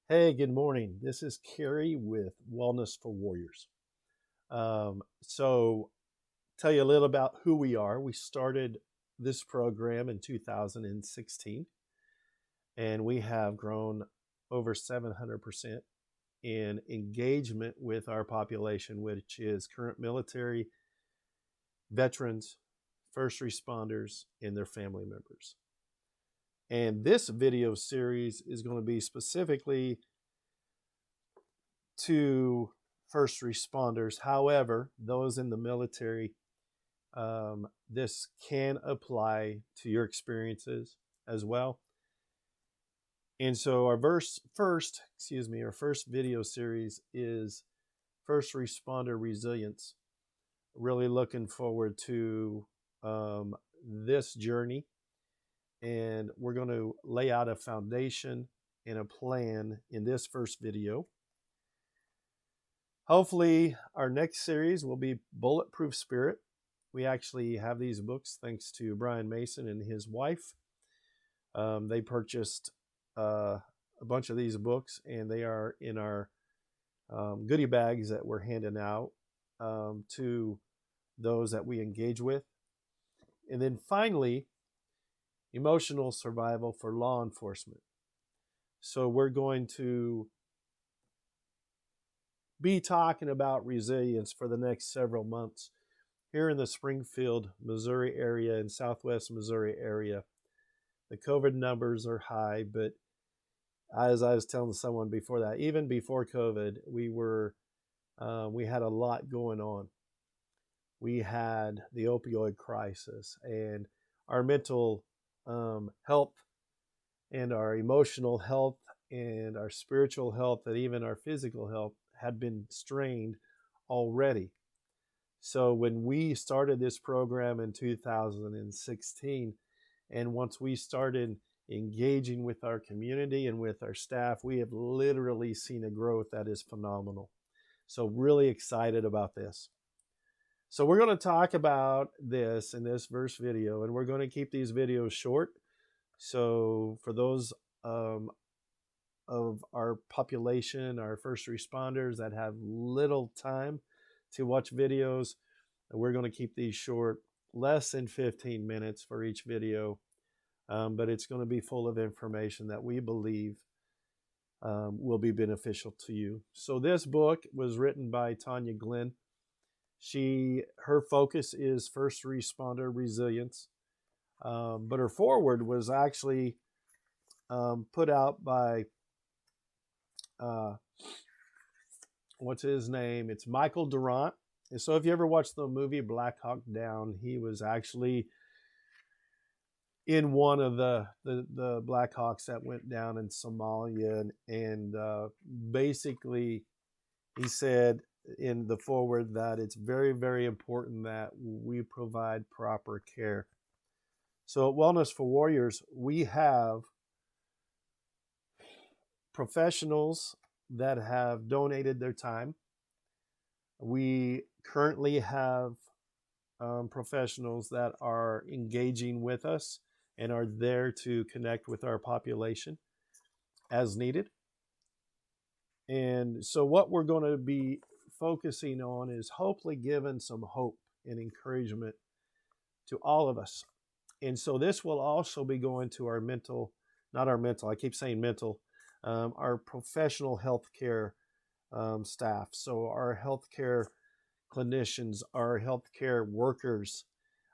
Hey, good morning. This is Kerry with Wellness for Warriors. So, tell you a little about who we are. We started this program in 2016, and we have grown over 700% in engagement with our population, which is current military, veterans, first responders, and their family members. And this video series is going to be specifically to first responders. However, those in the military, this can apply to your experiences as well. And so our first video series is first responder resilience. Really looking forward to this journey, and we're going to lay out a foundation and a plan in this first video. Hopefully, our next series will be Bulletproof Spirit. We actually have these books thanks to Brian Mason and his wife. They purchased a bunch of these books, and they are in our goodie bags that we're handing out to those that we engage with. And then finally, Emotional Survival for Law Enforcement. So we're going to be talking about resilience for the next several months here in the Springfield, Missouri area and Southwest Missouri area. The COVID numbers are high, but as I was telling someone before that, even before COVID, we had a lot going on. We had the opioid crisis, and our mental health and our emotional health and our spiritual health and even our physical health had been strained already. So when we started this program in 2016, and once we started engaging with our community and with our staff, we have literally seen a growth that is phenomenal. So really excited about this. So we're going to talk about this in this first video, and we're going to keep these videos short. So for those of our population, our first responders that have little time to watch videos, we're going to keep these short, less than 15 minutes for each video, but it's going to be full of information that we believe will be beneficial to you. So this book was written by Tanya Glenn. Her focus is first responder resilience, but her foreword was actually put out by what's his name? It's Michael Durant. And so if you ever watched the movie Black Hawk Down, he was actually in one of the Black Hawks that went down in Somalia. And basically, he said in the foreword that it's very, very important that we provide proper care. So at Wellness for Warriors, we have professionals that have donated their time. We currently have professionals that are engaging with us and are there to connect with our population as needed. And so what we're going to be focusing on is hopefully giving some hope and encouragement to all of us. And so this will also be going to our mental, not our mental, I keep saying mental, our professional healthcare staff. So our healthcare clinicians, our healthcare workers.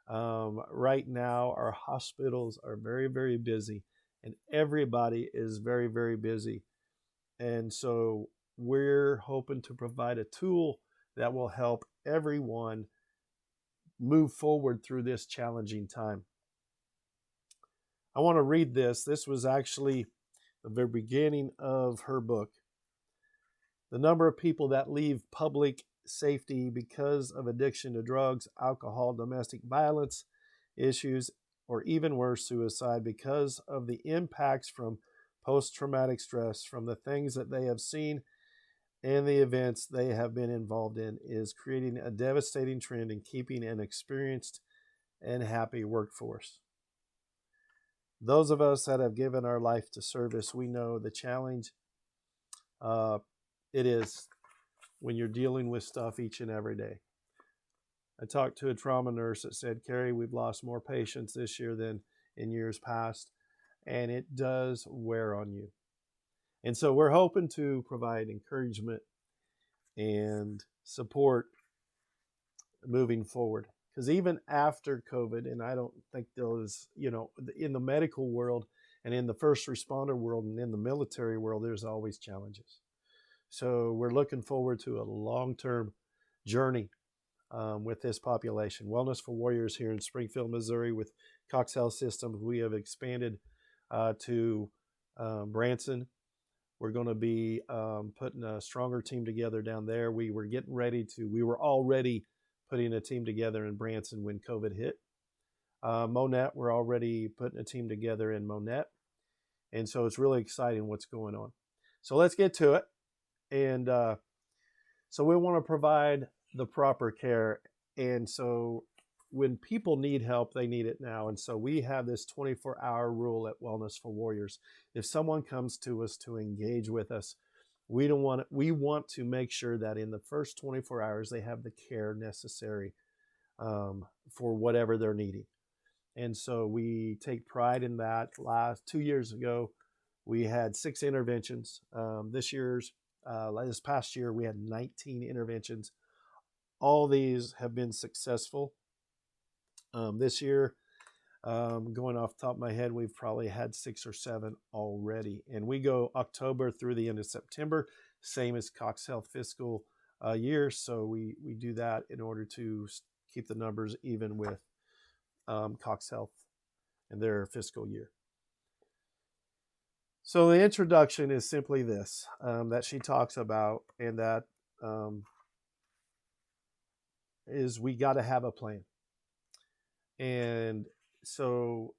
Right now, our hospitals are very, very busy, and everybody is very, very busy. And so we're hoping to provide a tool that will help everyone move forward through this challenging time. I want to read this. This was actually the very beginning of her book. The number of people that leave public safety because of addiction to drugs, alcohol, domestic violence issues, or even worse, suicide, because of the impacts from post-traumatic stress from the things that they have seen and the events they have been involved in, is creating a devastating trend in keeping an experienced and happy workforce. Those of us that have given our life to service, we know the challenge uh, it is when you're dealing with stuff each and every day. I talked to a trauma nurse that said, Carrie, we've lost more patients this year than in years past, and it does wear on you. And so we're hoping to provide encouragement and support moving forward. Because even after COVID, and I don't think those, in the medical world and in the first responder world and in the military world, there's always challenges. So we're looking forward to a long-term journey with this population. Wellness for Warriors here in Springfield, Missouri with Cox Health Systems. We have expanded to Branson. We're going to be putting a stronger team together down there. We were already putting a team together in Branson when COVID hit. Monette, we're already putting a team together in Monette. And so it's really exciting what's going on. So let's get to it. And so we want to provide the proper care. And so when people need help, they need it now. And so we have this 24-hour rule at Wellness for Warriors. If someone comes to us to engage with us, we want to make sure that in the first 24 hours, they have the care necessary for whatever they're needing. And so we take pride in that. 2 years ago, we had 6 interventions. This past year, we had 19 interventions. All these have been successful. This year, going off the top of my head, we've probably had 6 or 7 already. And we go October through the end of September, same as Cox Health fiscal year. So we do that in order to keep the numbers even with Cox Health and their fiscal year. So the introduction is simply this, that she talks about, and that is we got to have a plan. And so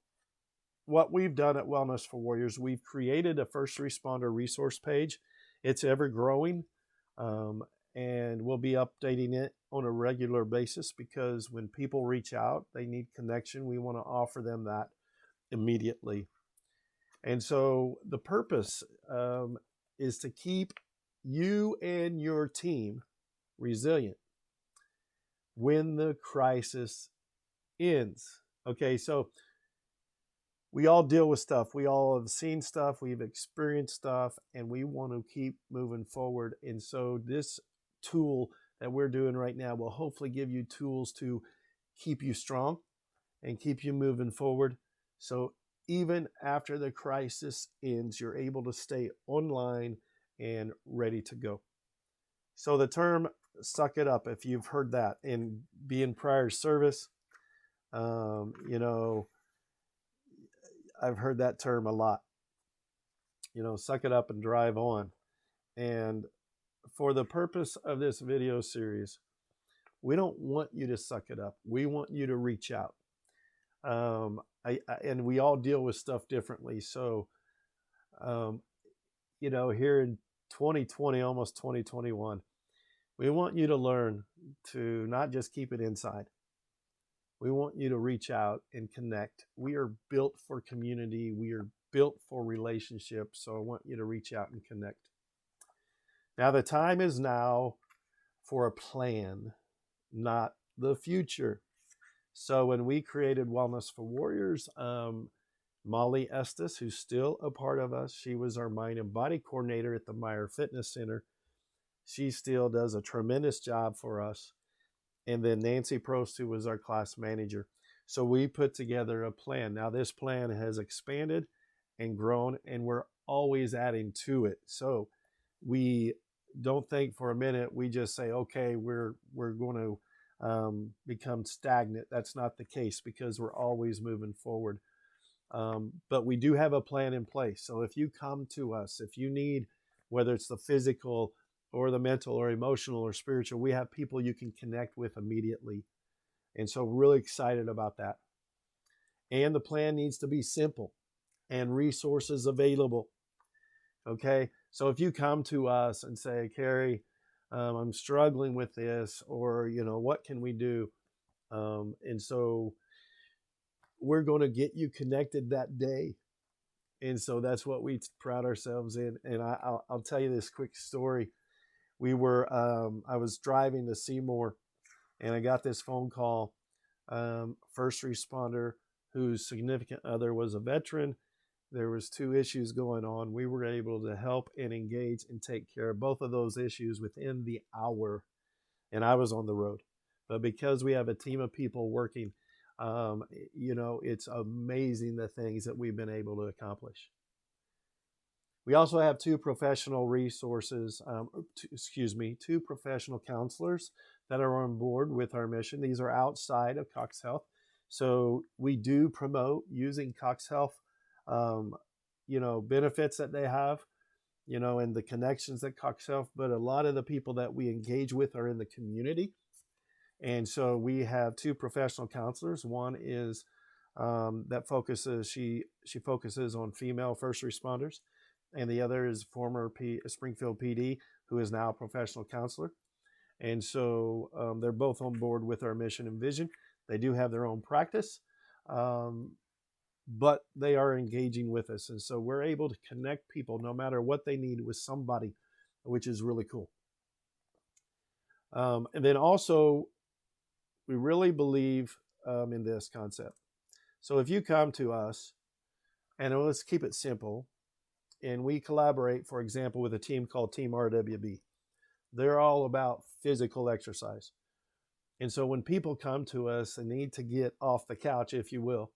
what we've done at Wellness for Warriors, we've created a first responder resource page. It's ever growing, and we'll be updating it on a regular basis because when people reach out, they need connection. We want to offer them that immediately. And so the purpose is to keep you and your team resilient when the crisis ends. Okay, so we all deal with stuff. We all have seen stuff. We've experienced stuff, and we want to keep moving forward. And so this tool that we're doing right now will hopefully give you tools to keep you strong and keep you moving forward. So even after the crisis ends, you're able to stay online and ready to go. So the term suck it up, if you've heard that in being prior service, I've heard that term a lot, suck it up and drive on. And for the purpose of this video series, we don't want you to suck it up. We want you to reach out. And we all deal with stuff differently. So, here in 2020, almost 2021, we want you to learn to not just keep it inside. We want you to reach out and connect. We are built for community. We are built for relationships. So I want you to reach out and connect. Now, the time is now for a plan, not the future. So when we created Wellness for Warriors, Molly Estes, who's still a part of us, she was our mind and body coordinator at the Meyer Fitness Center. She still does a tremendous job for us. And then Nancy Prost, who was our class manager. So we put together a plan. Now this plan has expanded and grown, and we're always adding to it. So we don't think for a minute, we just say, okay, we're going to become stagnant. That's not the case because we're always moving forward. But we do have a plan in place. So if you come to us, if you need, whether it's the physical or the mental or emotional or spiritual, we have people you can connect with immediately. And so we're really excited about that. And the plan needs to be simple and resources available. Okay. So if you come to us and say, Carrie, I'm struggling with this, or, what can we do? And so we're going to get you connected that day. And so that's what we pride ourselves in. And I'll tell you this quick story. I was driving to Seymour, and I got this phone call. First responder whose significant other was a veteran. There was 2 issues going on. We were able to help and engage and take care of both of those issues within the hour, and I was on the road. But because we have a team of people working, it's amazing the things that we've been able to accomplish. We also have 2 professional resources, 2 professional counselors that are on board with our mission. These are outside of Cox Health. So we do promote using Cox Health, benefits that they have, and the connections that Cox Health, but a lot of the people that we engage with are in the community. And so we have 2 professional counselors. One is she focuses on female first responders, and the other is former Springfield PD, who is now a professional counselor. And so they're both on board with our mission and vision. They do have their own practice, but they are engaging with us. And so we're able to connect people no matter what they need with somebody, which is really cool. And then also, we really believe in this concept. So if you come to us, and let's keep it simple, and we collaborate, for example, with a team called Team RWB. They're all about physical exercise. And so when people come to us and need to get off the couch, if you will,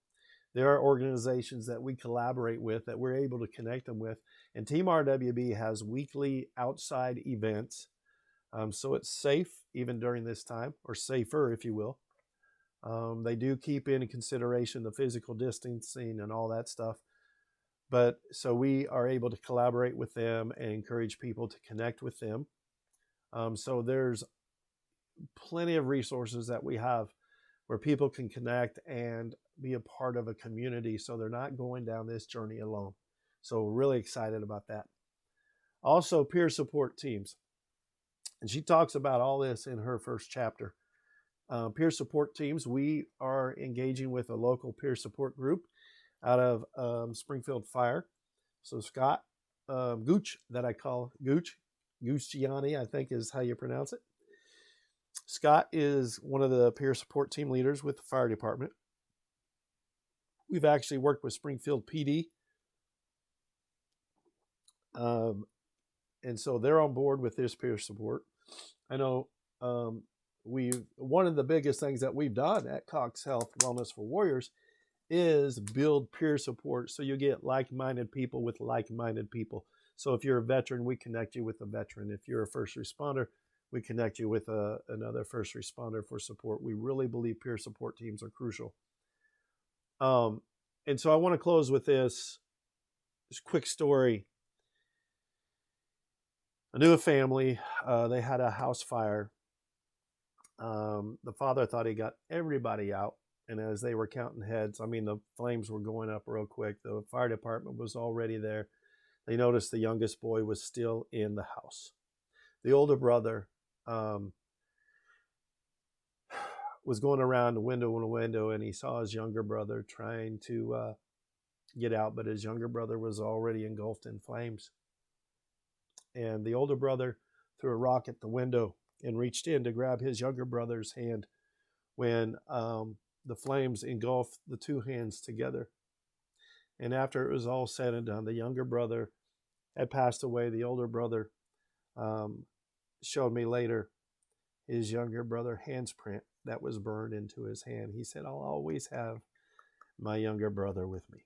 there are organizations that we collaborate with that we're able to connect them with. And Team RWB has weekly outside events. So it's safe even during this time, or safer, if you will. They do keep in consideration the physical distancing and all that stuff. But so we are able to collaborate with them and encourage people to connect with them. So there's plenty of resources that we have where people can connect and be a part of a community, so they're not going down this journey alone. So we're really excited about that. Also, peer support teams. And she talks about all this in her first chapter. Peer support teams, we are engaging with a local peer support group out of Springfield Fire. So Scott Gooch, that I call Gooch Gianni, I think is how you pronounce it. Scott is one of the peer support team leaders with the fire department. We've actually worked with Springfield PD. And so they're on board with this peer support. I know one of the biggest things that we've done at Cox Health Wellness for Warriors is build peer support, so you get like-minded people with like-minded people. So if you're a veteran, we connect you with a veteran. If you're a first responder, we connect you with another first responder for support. We really believe peer support teams are crucial. And so I want to close with this quick story. I knew a family, they had a house fire. The father thought he got everybody out. And as they were counting heads, the flames were going up real quick. The fire department was already there. They noticed the youngest boy was still in the house. The older brother was going around window to window, and he saw his younger brother trying to get out, but his younger brother was already engulfed in flames. And the older brother threw a rock at the window and reached in to grab his younger brother's hand when the flames engulfed the 2 hands together. And after it was all said and done, the younger brother had passed away. The older brother showed me later his younger brother handprint that was burned into his hand. He said, "I'll always have my younger brother with me."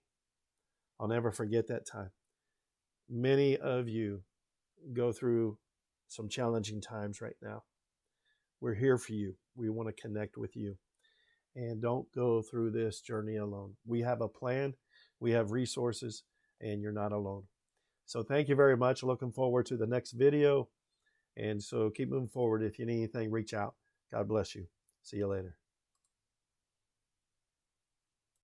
I'll never forget that time. Many of you go through some challenging times right now. We're here for you. We want to connect with you. And don't go through this journey alone. We have a plan, we have resources, and you're not alone. So thank you very much. Looking forward to the next video. And so keep moving forward. If you need anything, reach out. God bless you. See you later.